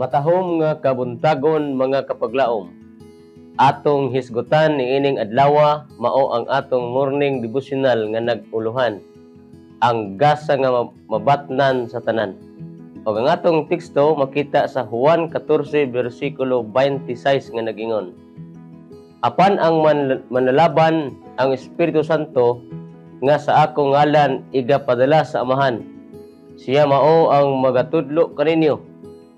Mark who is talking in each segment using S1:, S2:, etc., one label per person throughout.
S1: Matahom nga kabuntagon mga kapaglaom. Atong hisgutan niining adlaw mao ang atong morning devotional nga nag-uluhan. Ang gasa nga mabatnan sa tanan. O ang atong teksto makita sa Juan 14 versikulo 26 nga nagingon. Apan ang manlalaban ang Espiritu Santo nga sa akong ngalan igapadala sa Amahan. Siya mao ang magatudlo kaninyo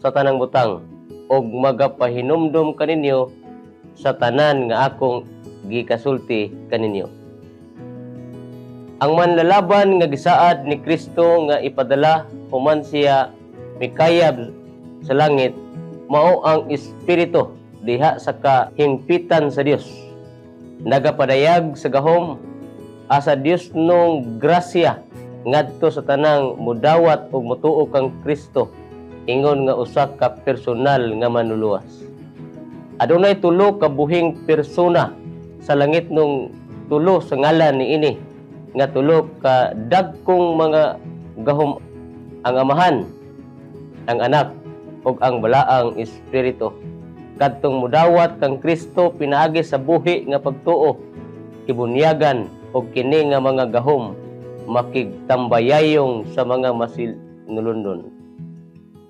S1: sa tanang butang og magapahinumdum kaninyo sa tanan nga akong gikasulti kaninyo. Ang manlalaban nga gisaad ni Kristo nga ipadala human siya mikayab sa langit mao ang Espiritu diha sa kahingpitan sa Dios. Nagapadayag sa gahom asa Dios nung grasya ngadto sa tanang mudawat ug motuo kang Kristo ingon nga usa ka personal nga manluluwas. Adunay tulo ka buhing persona sa langit nung tulo sa ngalan niini nga tulo ka dagkong mga gahom, ang Amahan, ang Anak ug ang Balaang Espiritu. Kadtong mudawat kang Kristo pinaagi sa buhi nga pagtuo, kibunyagan ug kini nga mga gahom makigtambayayong sa mga masinulundon.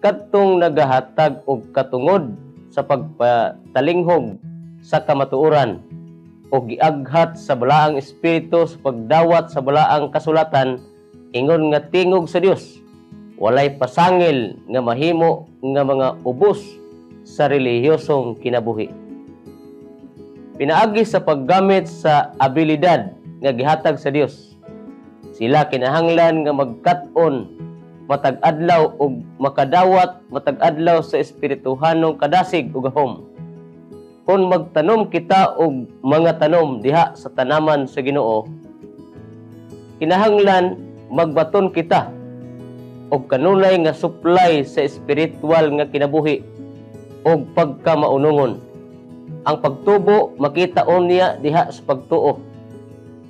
S1: Kadtong nagahatag og katungod sa pagpatalinghog sa kamatuoran o giaghat sa balaang espiritu sa pagdawat sa balaang kasulatan ingon nga tingog sa Dios, walay pasangil nga mahimo nga mga ubos sa relihiyosong kinabuhi. Pinaagi sa paggamit sa abilidad nga gihatag sa Dios, sila kinahanglan nga magkat-on matag adlaw ug makadawat matag adlaw sa espirituhanong kadasig ug gahom. Kung magtanom kita og mga tanom diha sa tanaman sa Ginoo, kinahanglan magbaton kita og kanunay nga supply sa espiritual nga kinabuhi og pagkamaunungon. Ang pagtubo makitaon niya diha sa pagtuo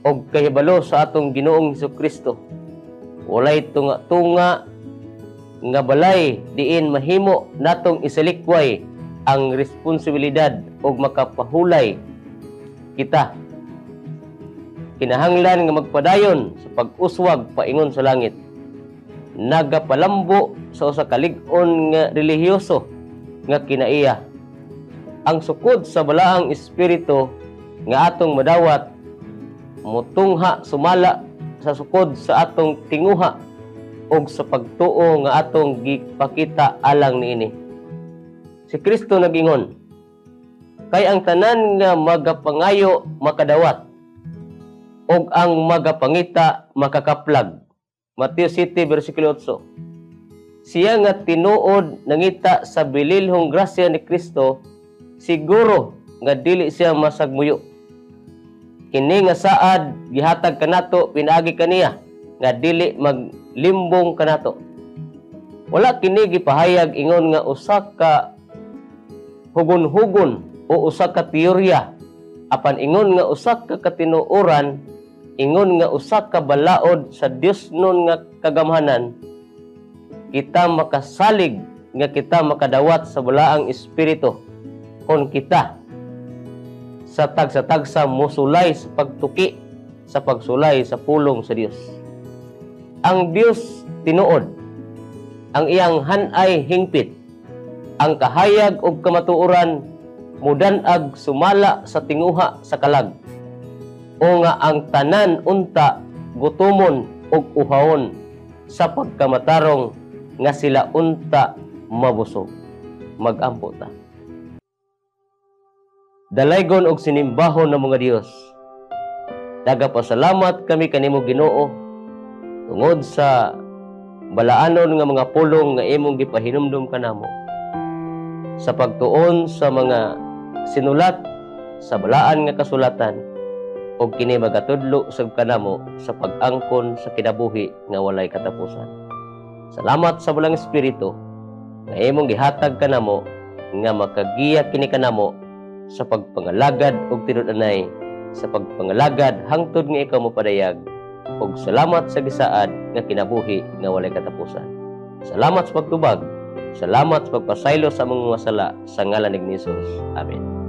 S1: og kahibalo sa atong Ginoong Hesukristo. Walay tunga-tunga nga balay diin mahimo natong isalikway ang responsibilidad og makapahulay kita. Kinahanglan nga magpadayon sa pag-uswag paingon sa langit. Nagapalambo sa usa ka lig-on nga relihiyoso nga kinaiya. Ang sukod sa balaang espiritu nga atong madawat mutungha sumala sa sukod sa atong tinguha og sa pagtuo nga atong gipakita alang niini. Si Kristo nagingon, kay ang tanan nga magapangayo makadawat og ang magapangita makakaplag. Mateo 7 versikulo 8. Siya nga tinuod nangita sa bililhong grasya ni Kristo, siguro nga dili siya masagmuyo. Kini nga saad gihatag kanato pinaagi kaniya nga dili maglimbong kanato. Wala kini gipahayag ingon nga usa ka hugon-hugon o usa ka teorya, apan ingon nga usa ka katinuoran, ingon nga usa ka balaod sa Dios nun nga kagamhanan. Kita makasalig nga kita makadawat sa balaang espiritu kon kita sa tagsa-tagsa mosulay sa pagtuki sa pagsulay sa pulong sa Dios. Ang Dios tinuod, ang iyang hanay hingpit, ang kahayag ug kamatuoran mudan-ag sumala sa tinguha sa kalag. O nga ang tanan unta gutomon ug uhawon sa pagkamatarong nga sila unta mabusog. Magampo ta. Dalaygon og sinimbahon ng mga Dios. Nagapasalamat kami kanimo Ginoo tungod sa balaanon nga mga pulong nga imong gipahinumdum kanamo. Sa pagtuon sa mga sinulat sa balaan nga kasulatan ug kini magatudlo sa kanamo sa pag-angkon sa kinabuhi nga walay katapusan. Salamat sa Balaang Espiritu nga imong gihatag kanamo nga makagiya kini kanamo sa pagpangalagad og tinud-anay, sa pagpangalagad hangtod nga ikaw mopadayag, ug salamat sa gisaad nga kinabuhi nga walay katapusan. Salamat sa pagtubag Salamat sa pagpasaylo sa among mga sala sa ngalan ni Jesus. Amen.